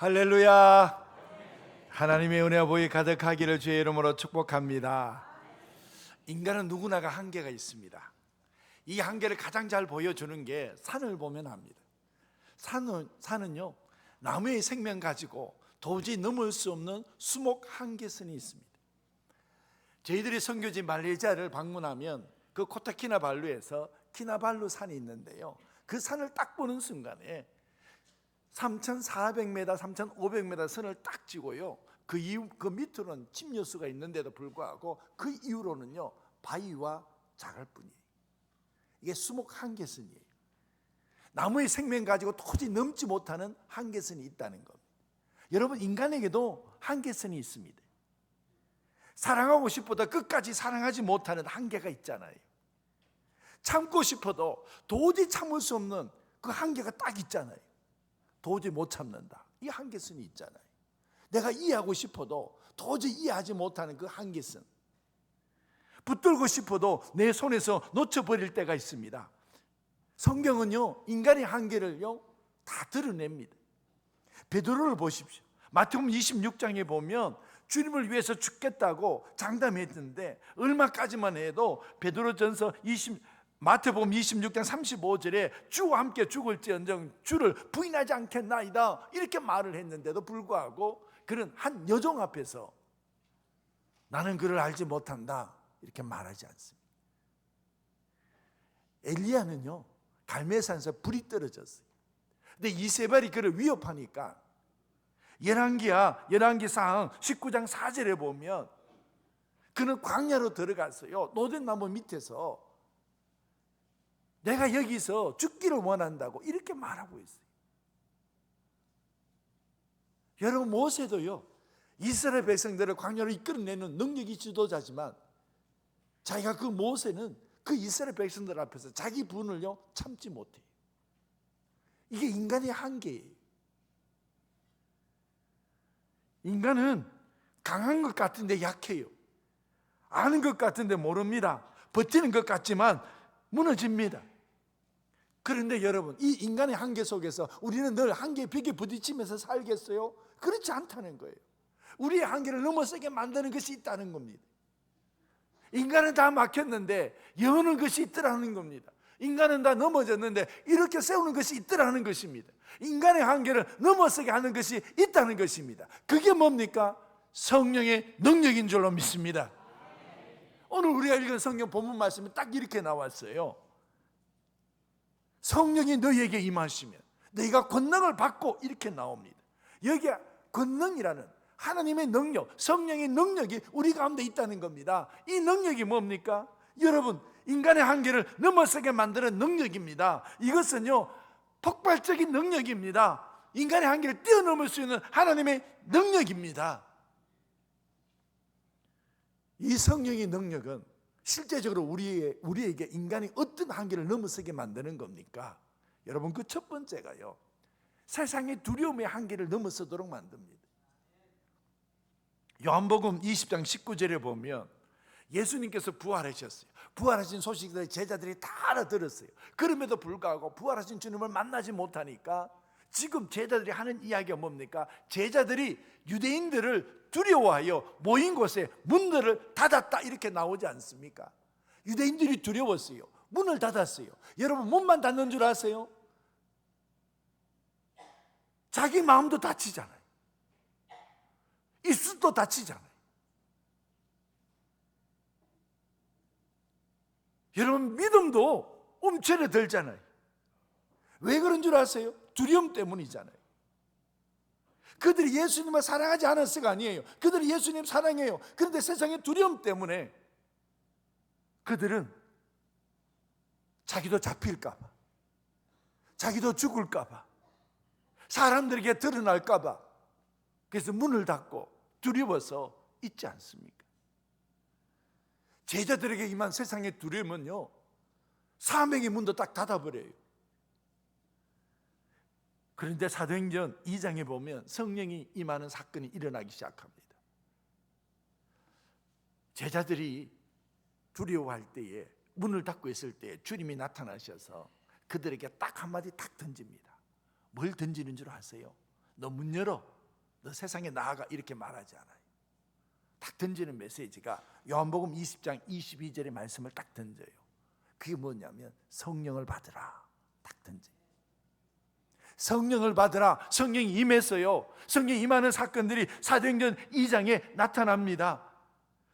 할렐루야. 하나님의 은혜와 복이 가득하기를 주의 이름으로 축복합니다. 인간은 누구나가 한계가 있습니다. 이 한계를 가장 잘 보여주는 게 산을 보면 압니다. 산은요, 나무의 생명 가지고 도저히 넘을 수 없는 수목 한계선이 있습니다. 저희들이 선교지 말레이시아를 방문하면 그 코타키나발루에서 키나발루 산이 있는데요, 그 산을 딱 보는 순간에 3,400m, 3,500m 선을 딱 지고요, 그 밑으로는 침여수가 있는데도 불구하고 그 이후로는요 바위와 자갈뿐이에요. 이게 수목 한계선이에요. 나무의 생명 가지고 도저히 넘지 못하는 한계선이 있다는 겁니다. 여러분, 인간에게도 한계선이 있습니다. 사랑하고 싶어도 끝까지 사랑하지 못하는 한계가 있잖아요. 참고 싶어도 도저히 참을 수 없는 그 한계가 딱 있잖아요. 도저히 못 참는다, 이 한계선이 있잖아요. 내가 이해하고 싶어도 도저히 이해하지 못하는 그 한계선, 붙들고 싶어도 내 손에서 놓쳐버릴 때가 있습니다. 성경은요 인간의 한계를요 다 드러냅니다. 베드로를 보십시오. 마태복음 26장에 보면 주님을 위해서 죽겠다고 장담했는데 얼마까지만 해도 베드로전서 마태복음 26장 35절에 주와 함께 죽을지언정 주를 부인하지 않겠나이다, 이렇게 말을 했는데도 불구하고 그는 한 여종 앞에서 나는 그를 알지 못한다, 이렇게 말하지 않습니다. 엘리야는요 갈멜산에서 불이 떨어졌어요. 근데 이세벨이 그를 위협하니까 열왕기상 19장 4절에 보면 그는 광야로 들어갔어요. 노된나무 밑에서 내가 여기서 죽기를 원한다고 이렇게 말하고 있어요. 여러분, 모세도요 이스라엘 백성들을 광야로 이끌어내는 능력이 지도자지만 자기가 그 모세는 그 이스라엘 백성들 앞에서 자기 분을요 참지 못해요. 이게 인간의 한계예요. 인간은 강한 것 같은데 약해요. 아는 것 같은데 모릅니다. 버티는 것 같지만 무너집니다. 그런데 여러분, 이 인간의 한계 속에서 우리는 늘 한계의 벽에 부딪히면서 살겠어요? 그렇지 않다는 거예요. 우리의 한계를 넘어서게 만드는 것이 있다는 겁니다. 인간은 다 막혔는데 여는 것이 있더라는 겁니다. 인간은 다 넘어졌는데 이렇게 세우는 것이 있더라는 것입니다. 인간의 한계를 넘어서게 하는 것이 있다는 것입니다. 그게 뭡니까? 성령의 능력인 줄로 믿습니다. 오늘 우리가 읽은 성경 본문 말씀이 딱 이렇게 나왔어요. 성령이 너희에게 임하시면 너희가 권능을 받고, 이렇게 나옵니다. 여기에 권능이라는 하나님의 능력, 성령의 능력이 우리 가운데 있다는 겁니다. 이 능력이 뭡니까? 여러분, 인간의 한계를 넘어서게 만드는 능력입니다. 이것은요 폭발적인 능력입니다. 인간의 한계를 뛰어넘을 수 있는 하나님의 능력입니다. 이 성령의 능력은 실제적으로 우리에게 인간이 어떤 한계를 넘어서게 만드는 겁니까? 여러분, 그 첫 번째가요 세상의 두려움의 한계를 넘어서도록 만듭니다. 요한복음 20장 19절에 보면 예수님께서 부활하셨어요. 부활하신 소식을 제자들이 다 알아들었어요. 그럼에도 불구하고 부활하신 주님을 만나지 못하니까 지금 제자들이 하는 이야기가 뭡니까? 제자들이 유대인들을 두려워하여 모인 곳에 문들을 닫았다, 이렇게 나오지 않습니까? 유대인들이 두려웠어요. 문을 닫았어요. 여러분, 문만 닫는 줄 아세요? 자기 마음도 다치잖아요. 입술도 다치잖아요. 여러분, 믿음도 움츠러들잖아요. 왜 그런 줄 아세요? 두려움 때문이잖아요. 그들이 예수님을 사랑하지 않았어가 아니에요. 그들이 예수님 사랑해요. 그런데 세상의 두려움 때문에 그들은 자기도 잡힐까 봐, 자기도 죽을까 봐, 사람들에게 드러날까 봐, 그래서 문을 닫고 두려워서 있지 않습니까? 제자들에게 임한 세상의 두려움은요 사명의 문도 딱 닫아버려요. 그런데 사도행전 2장에 보면 성령이 임하는 사건이 일어나기 시작합니다. 제자들이 두려워할 때에, 문을 닫고 있을 때에 주님이 나타나셔서 그들에게 딱 한마디 딱 던집니다. 뭘 던지는 줄 아세요? 너 문 열어, 너 세상에 나아가, 이렇게 말하지 않아요. 딱 던지는 메시지가 요한복음 20장 22절의 말씀을 딱 던져요. 그게 뭐냐면 성령을 받으라, 딱 던져요. 성령을 받으라. 성령이 임했어요. 성령이 임하는 사건들이 사도행전 2장에 나타납니다.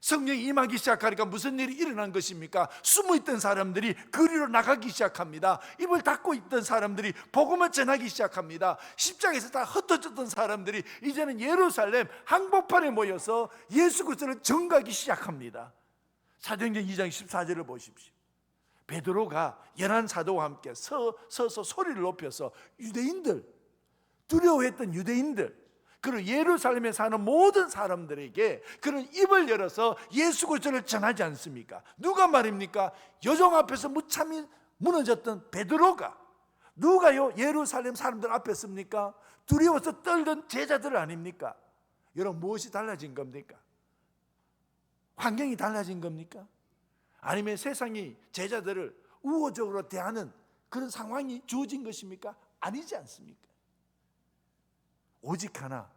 성령이 임하기 시작하니까 무슨 일이 일어난 것입니까? 숨어있던 사람들이 거리로 나가기 시작합니다. 입을 닫고 있던 사람들이 복음을 전하기 시작합니다. 십자가에서 다 흩어졌던 사람들이 이제는 예루살렘 한복판에 모여서 예수 그리스도를 전가하기 시작합니다. 사도행전 2장 14절을 보십시오. 베드로가 11사도와 함께 서서 소리를 높여서 유대인들, 두려워했던 유대인들, 그리고 예루살렘에 사는 모든 사람들에게 그런 입을 열어서 예수 그리스도를 전하지 않습니까? 누가 말입니까? 여종 앞에서 무참히 무너졌던 베드로가. 누가요 예루살렘 사람들 앞에 섭니까? 두려워서 떨던 제자들 아닙니까? 여러분, 무엇이 달라진 겁니까? 환경이 달라진 겁니까? 아니면 세상이 제자들을 우호적으로 대하는 그런 상황이 주어진 것입니까? 아니지 않습니까? 오직 하나,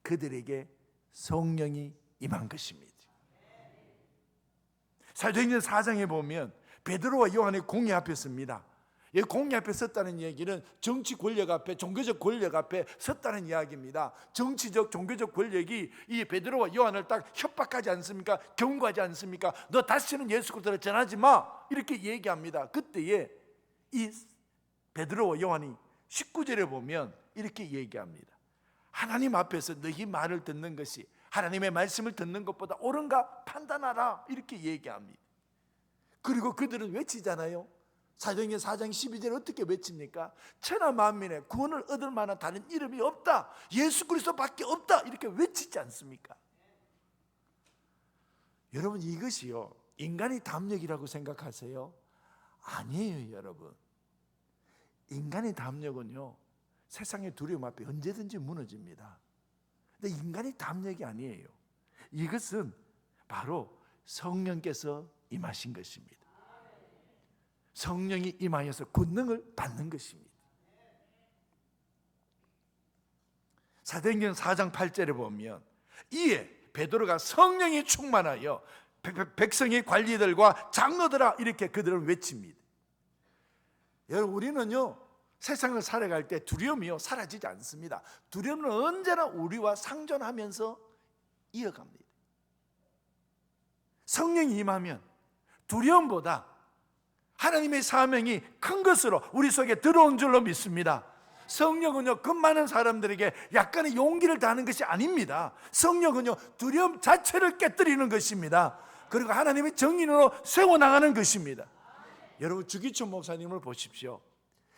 그들에게 성령이 임한 것입니다. 사도행전 4장에 보면 베드로와 요한의 공회 앞에 섭니다. 이 공회 앞에 섰다는 얘기는 정치 권력 앞에, 종교적 권력 앞에 섰다는 이야기입니다. 정치적, 종교적 권력이 이 베드로와 요한을 딱 협박하지 않습니까? 경고하지 않습니까? 너 다시는 예수 그리스도를 전하지 마, 이렇게 얘기합니다. 그때에 이 베드로와 요한이 19절에 보면 이렇게 얘기합니다. 하나님 앞에서 너희 말을 듣는 것이 하나님의 말씀을 듣는 것보다 옳은가 판단하라, 이렇게 얘기합니다. 그리고 그들은 외치잖아요. 사도행전 4장 12절 어떻게 외칩니까? 천하 만민의 구원을 얻을 만한 다른 이름이 없다, 예수 그리스도밖에 없다, 이렇게 외치지 않습니까? 여러분, 이것이요 인간의 담력이라고 생각하세요? 아니에요. 여러분, 인간의 담력은요 세상의 두려움 앞에 언제든지 무너집니다. 근데 인간의 담력이 아니에요. 이것은 바로 성령께서 임하신 것입니다. 성령이 임하여서 권능을 받는 것입니다. 사도행전 4장 8절에 보면 이에 베드로가 성령이 충만하여 백성의 관리들과 장로들아, 이렇게 그들을 외칩니다. 여러분, 우리는요 세상을 살아갈 때 두려움이요 사라지지 않습니다. 두려움은 언제나 우리와 상존하면서 이어갑니다. 성령이 임하면 두려움보다 하나님의 사명이 큰 것으로 우리 속에 들어온 줄로 믿습니다. 성령은요 그 많은 사람들에게 약간의 용기를 다하는 것이 아닙니다. 성령은요 두려움 자체를 깨뜨리는 것입니다. 그리고 하나님의 정인으로 세워나가는 것입니다. 여러분, 주기춘 목사님을 보십시오.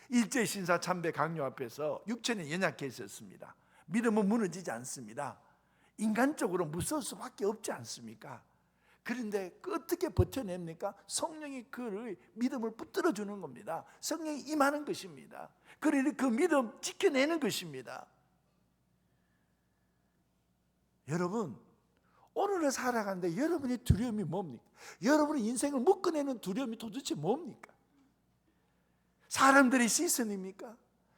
일제신사 참배 강요 앞에서 육체는 연약해 있었습니다. 믿음은 무너지지 않습니다. 인간적으로 무서울 수밖에 없지 않습니까? 그런데 어떻게 버텨냅니까? 성령이 그를 믿음을 붙들어 주는 겁니다. 성령이 임하는 것입니다. 그러니 그 믿음 지켜내는 것입니다. 여러분, 오늘을 살아가는데 여러분의 두려움이 뭡니까? 여러분의 인생을 묶어내는 두려움이 도대체 뭡니까? 사람들의 시선입니까?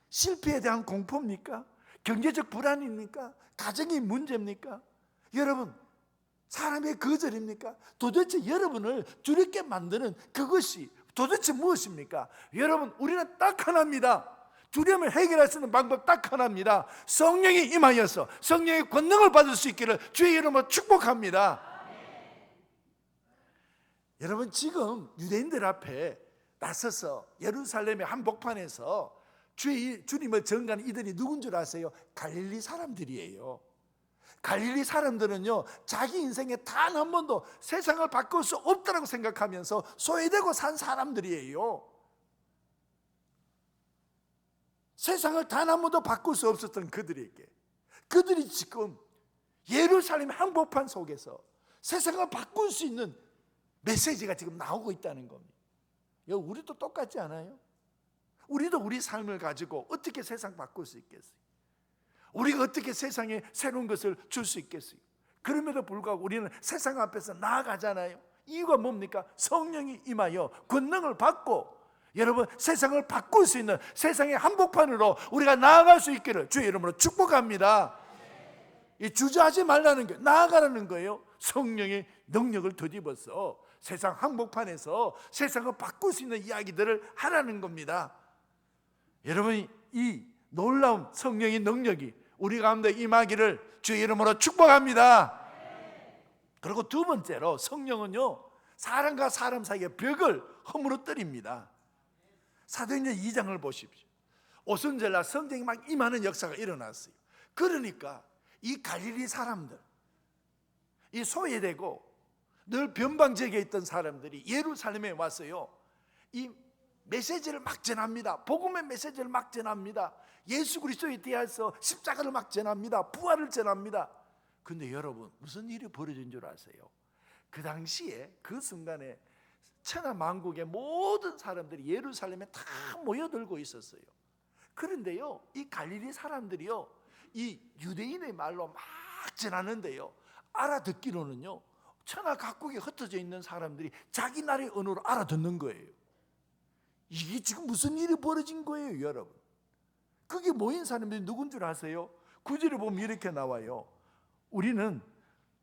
실패에 대한 공포입니까? 경제적 불안입니까? 가정의 문제입니까? 여러분, 사람의 거절입니까? 도대체 여러분을 두렵게 만드는 그것이 도대체 무엇입니까? 여러분, 우리는 딱 하나입니다. 두려움을 해결할 수 있는 방법 딱 하나입니다. 성령이 임하여서 성령의 권능을 받을 수 있기를 주의 이름으로 축복합니다. 여러분, 지금 유대인들 앞에 나서서 예루살렘의 한복판에서 주님을 전가하는 이들이 누군 줄 아세요? 갈릴리 사람들이에요. 갈릴리 사람들은요 자기 인생에 단 한 번도 세상을 바꿀 수 없다고 생각하면서 소외되고 산 사람들이에요. 세상을 단 한 번도 바꿀 수 없었던 그들이 지금 예루살렘 한복판 속에서 세상을 바꿀 수 있는 메시지가 지금 나오고 있다는 겁니다. 우리도 똑같지 않아요? 우리도 우리 삶을 가지고 어떻게 세상 바꿀 수 있겠어요? 우리가 어떻게 세상에 새로운 것을 줄 수 있겠어요? 그럼에도 불구하고 우리는 세상 앞에서 나아가잖아요. 이유가 뭡니까? 성령이 임하여 권능을 받고 여러분, 세상을 바꿀 수 있는 세상의 한복판으로 우리가 나아갈 수 있기를 주의 이름으로 축복합니다. 이 주저하지 말라는 게 나아가라는 거예요. 성령의 능력을 덧입어서 세상 한복판에서 세상을 바꿀 수 있는 이야기들을 하라는 겁니다. 여러분, 이 놀라운 성령의 능력이 우리 가운데 임하기를 주의 이름으로 축복합니다. 그리고 두 번째로 성령은요, 사람과 사람 사이의 벽을 허물어뜨립니다. 사도행전 2장을 보십시오. 오순절날 성령이 막 임하는 역사가 일어났어요. 그러니까 이 갈릴리 사람들, 이 소외되고 늘 변방지역에 있던 사람들이 예루살렘에 왔어요. 이 메시지를 막 전합니다. 복음의 메시지를 막 전합니다. 예수 그리스도에 대해서 십자가를 막 전합니다. 부활을 전합니다. 근데 여러분, 무슨 일이 벌어진 줄 아세요? 그 당시에 그 순간에 천하 만국의 모든 사람들이 예루살렘에 다 모여들고 있었어요. 그런데요, 이 갈릴리 사람들이요, 이 유대인의 말로 막 전하는데요, 알아듣기로는요, 천하 각국에 흩어져 있는 사람들이 자기 나라의 언어로 알아듣는 거예요. 이게 지금 무슨 일이 벌어진 거예요, 여러분? 그게 모인 사람들이 누군 줄 아세요? 구절에 보면 이렇게 나와요. 우리는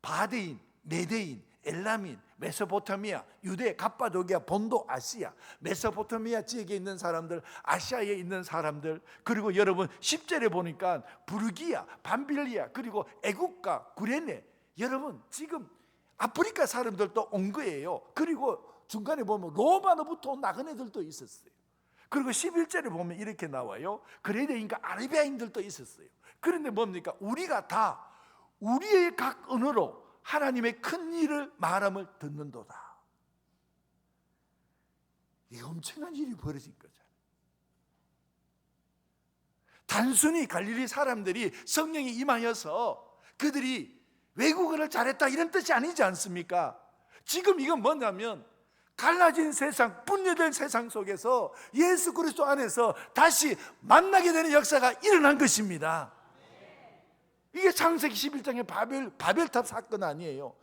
바데인, 메데인, 엘라민, 메소포타미아, 유대, 갑바도기아, 본도, 아시아, 메소포타미아 지역에 있는 사람들, 아시아에 있는 사람들, 그리고 여러분 10절에 보니까 부르기아, 밤빌리아, 그리고 애국가, 구레네, 여러분 지금 아프리카 사람들도 온 거예요. 그리고 중간에 보면 로마로부터 온 나그네들도 있었어요. 그리고 11절에 보면 이렇게 나와요. 그레데인과 아라비아인들도 있었어요. 그런데 뭡니까? 우리가 다 우리의 각 언어로 하나님의 큰 일을 말함을 듣는도다. 이 엄청난 일이 벌어진 거잖아요. 단순히 갈릴리 사람들이 성령이 임하여서 그들이 외국어를 잘했다 이런 뜻이 아니지 않습니까? 지금 이건 뭐냐면 갈라진 세상, 분열된 세상 속에서 예수 그리스도 안에서 다시 만나게 되는 역사가 일어난 것입니다. 이게 창세기 11장의 바벨탑 사건 아니에요.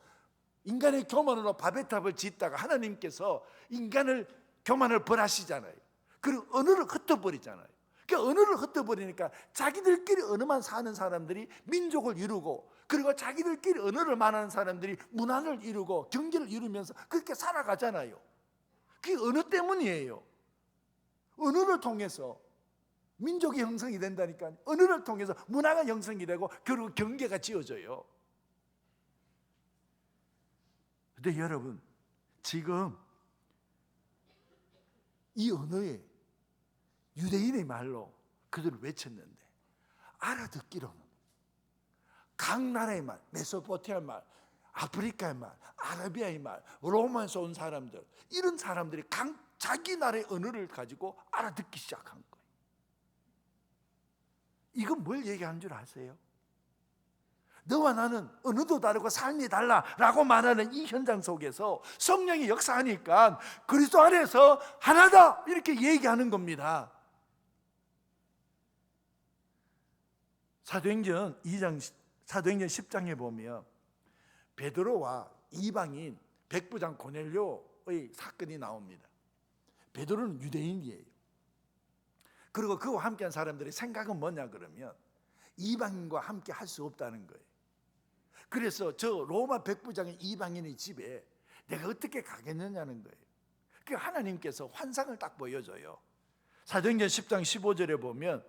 인간의 교만으로 바벨탑을 짓다가 하나님께서 인간을 교만을 벌하시잖아요. 그리고 언어를 흩어버리잖아요. 그 언어를 흩어버리니까 자기들끼리 언어만 사는 사람들이 민족을 이루고, 그리고 자기들끼리 언어를 말하는 사람들이 문화를 이루고 경제를 이루면서 그렇게 살아가잖아요. 그게 언어 때문이에요. 언어를 통해서 민족이 형성이 된다니까. 언어를 통해서 문화가 형성이 되고 그리고 경계가 지어져요. 근데 여러분, 지금 이 언어에 유대인의 말로 그들을 외쳤는데 알아듣기로는 각 나라의 말, 메소포타미아 말, 아프리카의 말, 아라비아의 말, 로마에서 온 사람들, 이런 사람들이 각 자기 나라의 언어를 가지고 알아듣기 시작한 거예요. 이건 뭘 얘기하는 줄 아세요? 너와 나는 언어도 다르고 삶이 달라라고 말하는 이 현장 속에서 성령이 역사하니까 그리스도 안에서 하나다 이렇게 얘기하는 겁니다. 사도행전 10장에 보면 베드로와 이방인 백부장 고넬료의 사건이 나옵니다. 베드로는 유대인이에요. 그리고 그와 함께한 사람들의 생각은 뭐냐 그러면 이방인과 함께 할 수 없다는 거예요. 그래서 저 로마 백부장의 이방인의 집에 내가 어떻게 가겠느냐는 거예요. 그 하나님께서 환상을 딱 보여줘요. 사도행전 10장 15절에 보면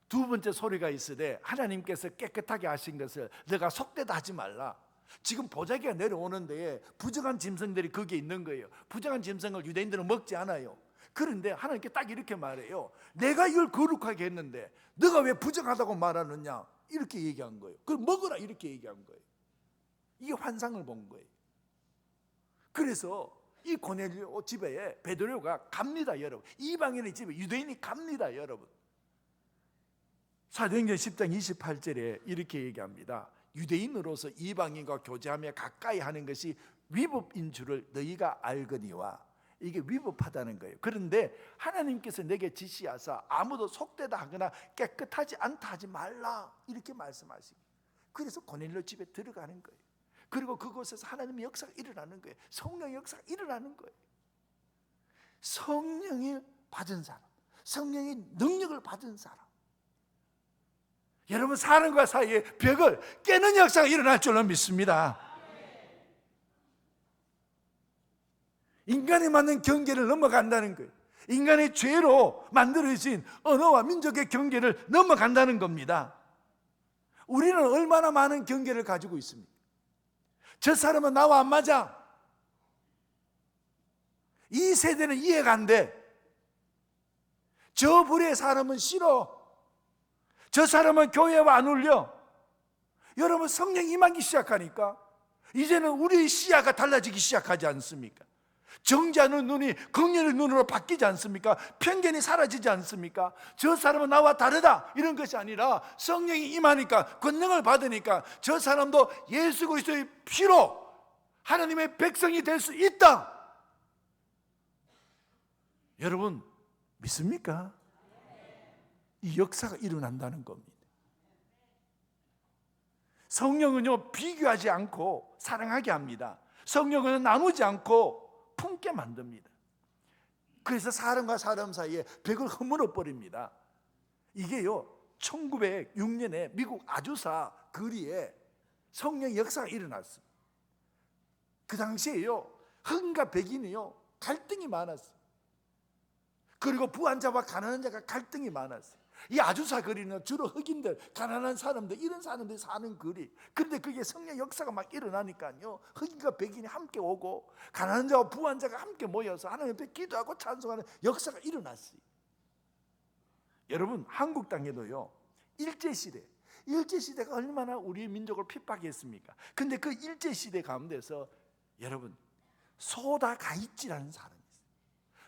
두 번째 소리가 있으되 하나님께서 깨끗하게 하신 것을 너가 속되다 하지 말라. 지금 보자기가 내려오는데 부정한 짐승들이 거기에 있는 거예요. 부정한 짐승을 유대인들은 먹지 않아요. 그런데 하나님께 딱 이렇게 말해요. 내가 이걸 거룩하게 했는데 너가 왜 부정하다고 말하느냐, 이렇게 얘기한 거예요. 그걸 먹으라 이렇게 얘기한 거예요. 이게 환상을 본 거예요. 그래서 이 고넬료 집에 베드로가 갑니다, 여러분. 이방인의 집에 유대인이 갑니다, 여러분. 사도행전 10장 28절에 이렇게 얘기합니다. 유대인으로서 이방인과 교제하며 가까이 하는 것이 위법인 줄을 너희가 알거니와. 이게 위법하다는 거예요. 그런데 하나님께서 내게 지시하사 아무도 속되다 하거나 깨끗하지 않다 하지 말라 이렇게 말씀하십니다. 그래서 고넬료 집에 들어가는 거예요. 그리고 그곳에서 하나님의 역사가 일어나는 거예요. 성령의 역사가 일어나는 거예요. 성령을 받은 사람, 성령의 능력을 받은 사람, 여러분 사람과 사이의 벽을 깨는 역사가 일어날 줄로 믿습니다. 인간에 맞는 경계를 넘어간다는 거예요. 인간의 죄로 만들어진 언어와 민족의 경계를 넘어간다는 겁니다. 우리는 얼마나 많은 경계를 가지고 있습니까? 저 사람은 나와 안 맞아. 이 세대는 이해가 안 돼. 저 부류의 사람은 싫어. 저 사람은 교회와 안 어울려. 여러분 성령이 임하기 시작하니까 이제는 우리의 시야가 달라지기 시작하지 않습니까? 정죄하는 눈이 긍휼의 눈으로 바뀌지 않습니까? 편견이 사라지지 않습니까? 저 사람은 나와 다르다 이런 것이 아니라 성령이 임하니까, 권능을 받으니까 저 사람도 예수 그리스도의 피로 하나님의 백성이 될 수 있다. 여러분 믿습니까? 이 역사가 일어난다는 겁니다. 성령은요 비교하지 않고 사랑하게 합니다. 성령은 나누지 않고 품게 만듭니다. 그래서 사람과 사람 사이에 벽을 허물어 버립니다. 이게요 1906년에 미국 아주사 거리에 성령 역사가 일어났습니다. 그 당시에요 흑인과 백인이요 갈등이 많았어요. 그리고 부한자와 가난한 자가 갈등이 많았어요. 이 아주사 거리는 주로 흑인들, 가난한 사람들, 이런 사람들이 사는 거리. 그런데 그게 성령 역사가 막 일어나니까요 흑인과 백인이 함께 오고 가난한 자와 부한 자가 함께 모여서 하나님 앞에 기도하고 찬송하는 역사가 일어났어요. 여러분 한국 땅에도요 일제시대가 얼마나 우리의 민족을 핍박했습니까? 근데 그 일제시대 가운데서 여러분 소다 가이치라는 사람이 있어요.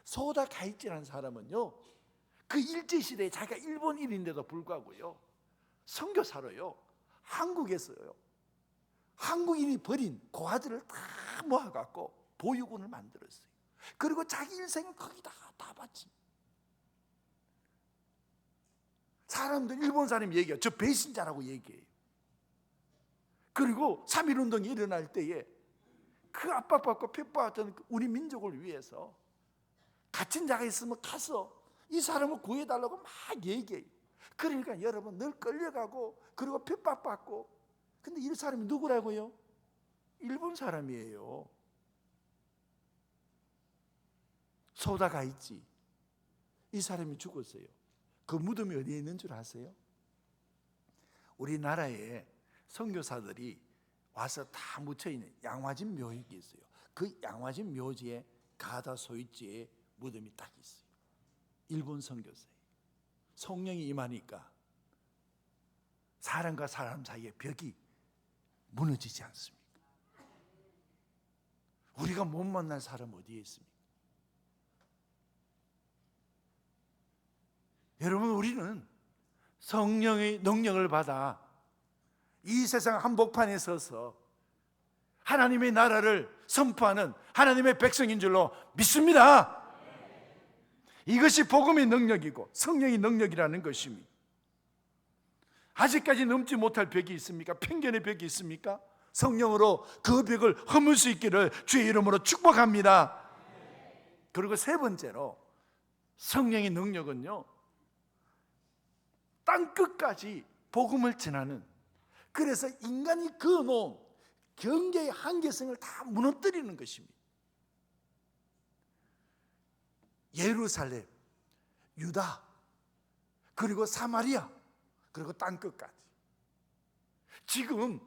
소다 가이치라는 사람은요 그 일제시대에 자기가 일본인인데도 불구하고요 선교사로요 한국에서요 한국인이 버린 고아들을 다 모아갖고 보육원을 만들었어요. 그리고 자기 일생을 거기다가 다 바칩니다. 사람들 일본 사람이 얘기해요. 저 배신자라고 얘기해요. 그리고 3.1운동이 일어날 때에 그 압박받고 핍박받던 우리 민족을 위해서 갇힌 자가 있으면 가서 이 사람을 구해달라고 막 얘기해요. 그러니까 여러분 늘 끌려가고 그리고 핍박받고. 근데 이 사람이 누구라고요? 일본 사람이에요. 소다가 있지. 이 사람이 죽었어요. 그 무덤이 어디에 있는 줄 아세요? 우리나라에 선교사들이 와서 다 묻혀있는 양화진 묘역이 있어요. 그 양화진 묘지에 가다 소이지에 무덤이 딱 있어요. 일본 선교사예요. 성령이 임하니까 사람과 사람 사이의 벽이 무너지지 않습니까? 우리가 못 만날 사람 어디에 있습니까? 여러분 우리는 성령의 능력을 받아 이 세상 한복판에 서서 하나님의 나라를 선포하는 하나님의 백성인 줄로 믿습니다. 이것이 복음의 능력이고 성령의 능력이라는 것입니다. 아직까지 넘지 못할 벽이 있습니까? 편견의 벽이 있습니까? 성령으로 그 벽을 허물 수 있기를 주의 이름으로 축복합니다. 그리고 세 번째로 성령의 능력은요 땅끝까지 복음을 전하는, 그래서 인간이 그어놓은 경계의 한계성을 다 무너뜨리는 것입니다. 예루살렘, 유다, 그리고 사마리아, 그리고 땅끝까지. 지금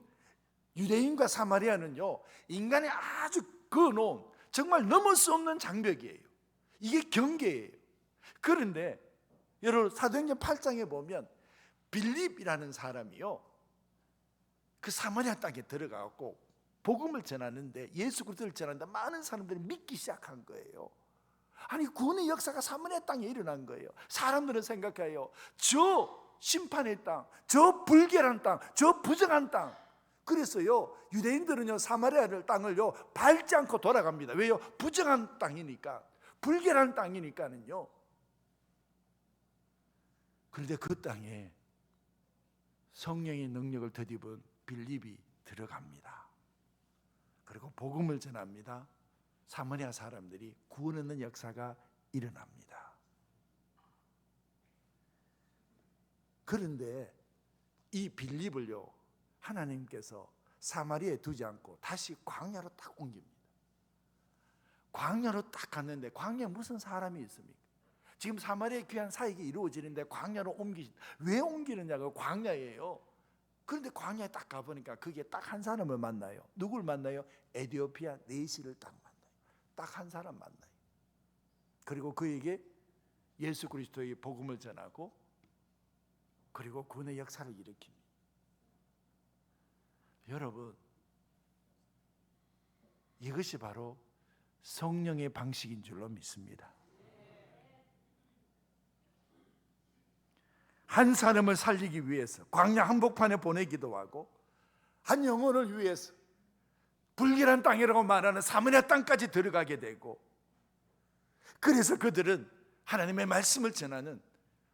유대인과 사마리아는요 인간이 아주 그어놓은 정말 넘을 수 없는 장벽이에요. 이게 경계예요. 그런데 여러분 사도행전 8장에 보면 빌립이라는 사람이요 그 사마리아 땅에 들어가고 복음을 전하는데, 예수 그리스도를 전하는데 많은 사람들이 믿기 시작한 거예요. 아니 구원의 역사가 사마리아 땅에 일어난 거예요. 사람들은 생각해요 저 심판의 땅, 저 불결한 땅, 저 부정한 땅. 그래서요 유대인들은요 사마리아를 땅을요 밟지 않고 돌아갑니다. 왜요? 부정한 땅이니까, 불결한 땅이니까는요. 그런데 그 땅에 성령의 능력을 덧입은 빌립이 들어갑니다. 그리고 복음을 전합니다. 사마리아 사람들이 구원 얻는 역사가 일어납니다. 그런데 이 빌립을요, 하나님께서 사마리아에 두지 않고 다시 광야로 딱 옮깁니다. 광야로 딱 갔는데 광야에 무슨 사람이 있습니까? 지금 사마리아의 귀한 사역이 이루어지는데 광야로 왜 옮기느냐가 광야예요. 그런데 광야에 딱 가보니까 그게 딱 한 사람을 만나요. 누굴 만나요? 에디오피아 네시를 딱 만나요. 딱 한 사람 만나요. 그리고 그에게 예수 그리스도의 복음을 전하고 그리고 구원의 역사를 일으킵니다. 여러분, 이것이 바로 성령의 방식인 줄로 믿습니다. 한 사람을 살리기 위해서 광야 한복판에 보내기도 하고, 한 영혼을 위해서 불길한 땅이라고 말하는 사마리아 땅까지 들어가게 되고, 그래서 그들은 하나님의 말씀을 전하는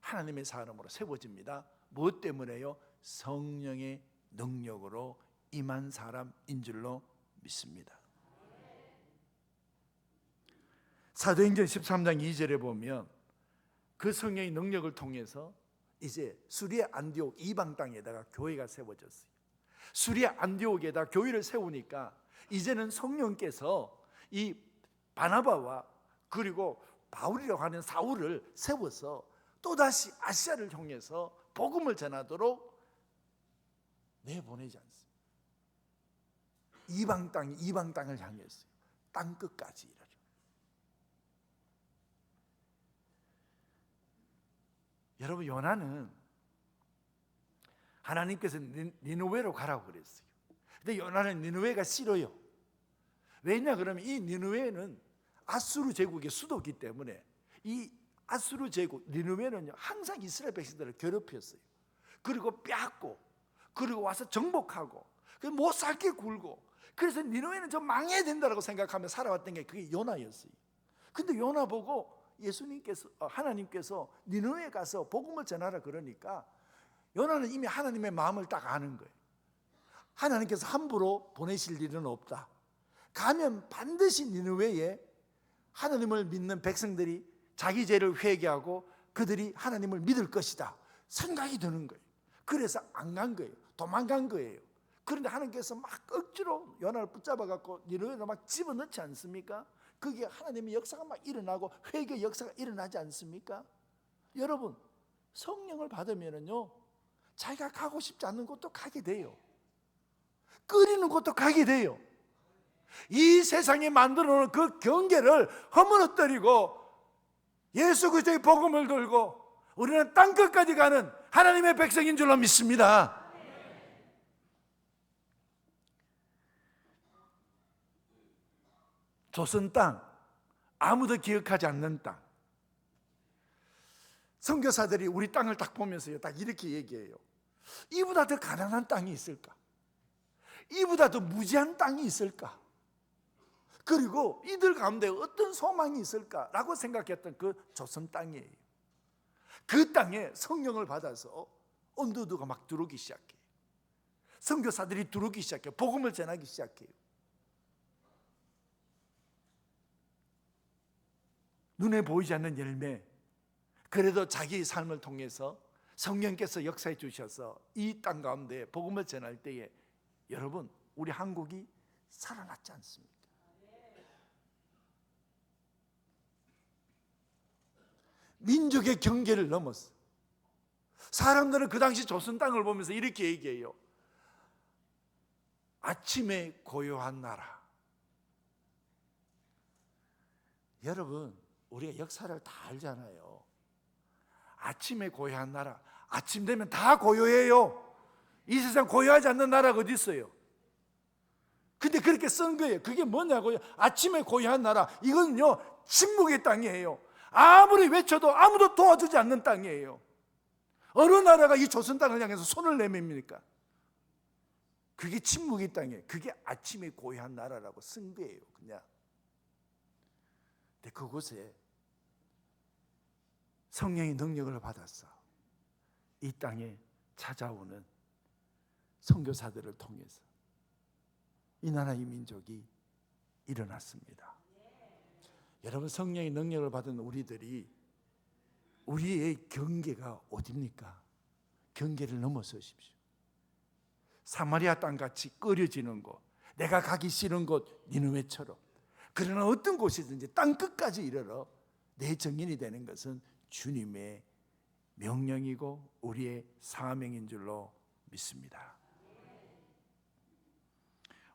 하나님의 사람으로 세워집니다. 무엇 때문에요? 성령의 능력으로 임한 사람인 줄로 믿습니다. 사도행전 13장 2절에 보면 그 성령의 능력을 통해서 이제 수리아 안디옥 이방 땅에다가 교회가 세워졌어요. 수리아 안디옥에다 교회를 세우니까 이제는 성령께서 이 바나바와 그리고 바울이라고 하는 사울을 세워서 또다시 아시아를 향해서 복음을 전하도록 내보내지 않습니다. 이방 땅을 향했어요. 땅 끝까지 이르러. 여러분, 요나는 하나님께서 니느웨로 가라고 그랬어요. 근데 요나는 니느웨가 싫어요. 왜냐 그러면 이 니느웨는 아수르 제국의 수도이기 때문에 이 아수르 제국 니느웨는요 항상 이스라엘 백성들을 괴롭혔어요. 그리고 뺏고 그리고 와서 정복하고 못 살게 굴고, 그래서 니느웨는 좀 망해야 된다고 생각하며 살아왔던 게 그게 요나였어요. 근데 요나 보고 하나님께서 니느웨에 가서 복음을 전하라 그러니까 요나는 이미 하나님의 마음을 딱 아는 거예요. 하나님께서 함부로 보내실 일은 없다. 가면 반드시 니느웨에 하나님을 믿는 백성들이 자기 죄를 회개하고 그들이 하나님을 믿을 것이다 생각이 드는 거예요. 그래서 안 간 거예요. 도망간 거예요. 그런데 하나님께서 막 억지로 요나를 붙잡아 갖고 니느웨로 막 집어넣지 않습니까? 그게 하나님의 역사가 막 일어나고 회개 역사가 일어나지 않습니까? 여러분, 성령을 받으면은요 자기가 가고 싶지 않는 곳도 가게 돼요. 끓이는 곳도 가게 돼요. 이 세상이 만들어 놓은 그 경계를 허물어뜨리고 예수 그리스도의 복음을 들고 우리는 땅끝까지 가는 하나님의 백성인 줄로 믿습니다. 조선 땅, 아무도 기억하지 않는 땅. 선교사들이 우리 땅을 딱 보면서요 딱 이렇게 얘기해요. 이보다 더 가난한 땅이 있을까? 이보다 더 무지한 땅이 있을까? 그리고 이들 가운데 어떤 소망이 있을까라고 생각했던 그 조선 땅이에요. 그 땅에 성령을 받아서 언도도가 막 들어오기 시작해요. 선교사들이 들어오기 시작해요. 복음을 전하기 시작해요. 눈에 보이지 않는 열매, 그래도 자기 삶을 통해서 성령께서 역사해 주셔서 이 땅 가운데 복음을 전할 때에 여러분, 우리 한국이 살아났지 않습니까? 민족의 경계를 넘었어. 사람들은 그 당시 조선 땅을 보면서 이렇게 얘기해요. 아침에 고요한 나라. 여러분, 우리가 역사를 다 알잖아요. 아침에 고요한 나라. 아침 되면 다 고요해요. 이 세상 고요하지 않는 나라가 어디 있어요? 근데 그렇게 쓴 거예요. 그게 뭐냐고요? 아침에 고요한 나라. 이건요 침묵의 땅이에요. 아무리 외쳐도 아무도 도와주지 않는 땅이에요. 어느 나라가 이 조선 땅을 향해서 손을 내밉니까? 그게 침묵의 땅이에요. 그게 아침에 고요한 나라라고 쓴 거예요. 그냥. 근데 그곳에 성령의 능력을 받았어. 이 땅에 찾아오는 선교사들을 통해서 이 나라 이 민족이 일어났습니다. 여러분, 성령의 능력을 받은 우리들이 우리의 경계가 어딥니까? 경계를 넘어서십시오. 사마리아 땅같이 꺼려지는 곳, 내가 가기 싫은 곳 니느웨처럼, 그러나 어떤 곳이든지 땅 끝까지 이르러 내 정인이 되는 것은 주님의 명령이고 우리의 사명인 줄로 믿습니다.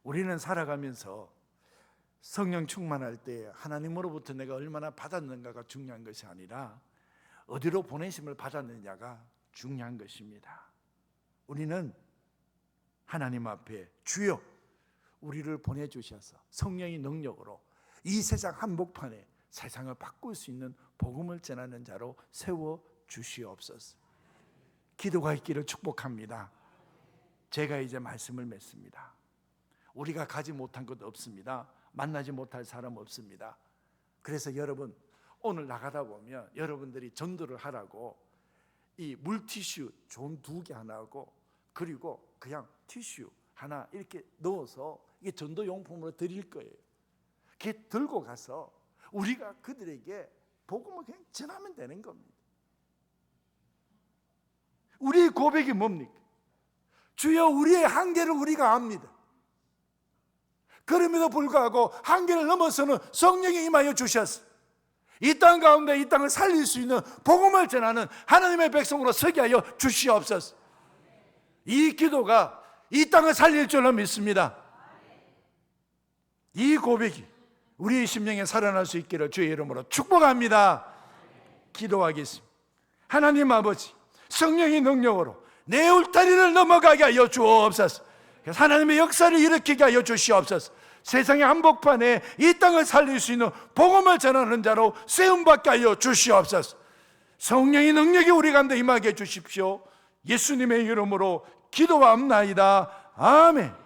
우리는 살아가면서 성령 충만할 때 하나님으로부터 내가 얼마나 받았는가가 중요한 것이 아니라 어디로 보내심을 받았느냐가 중요한 것입니다. 우리는 하나님 앞에 주여 우리를 보내주셔서 성령의 능력으로 이 세상 한복판에 세상을 바꿀 수 있는 복음을 전하는 자로 세워주시옵소서. 기도가 있기를 축복합니다. 제가 이제 말씀을 맺습니다. 우리가 가지 못한 것 없습니다. 만나지 못할 사람 없습니다. 그래서 여러분, 오늘 나가다 보면 여러분들이 전도를 하라고 이 물티슈 좋은 2개 하나 하고, 그리고 그냥 티슈 하나 이렇게 넣어서 이게 전도용품으로 드릴 거예요. 그게 들고 가서 우리가 그들에게 복음을 그냥 전하면 되는 겁니다. 우리의 고백이 뭡니까? 주여, 우리의 한계를 우리가 압니다. 그럼에도 불구하고 한계를 넘어서는 성령이 임하여 주셔서 이 땅 가운데 이 땅을 살릴 수 있는 복음을 전하는 하나님의 백성으로 서게 하여 주시옵소서. 이 기도가 이 땅을 살릴 줄로 믿습니다. 이 고백이 우리의 심령에 살아날 수 있기를 주의 이름으로 축복합니다. 기도하겠습니다. 하나님 아버지, 성령의 능력으로 내 울타리를 넘어가게 하여 주옵소서. 하나님의 역사를 일으키게 하여 주시옵소서. 세상의 한복판에 이 땅을 살릴 수 있는 복음을 전하는 자로 세움받게 하여 주시옵소서. 성령의 능력이 우리 가운데 임하게 해 주십시오. 예수님의 이름으로 기도합나이다. 아멘.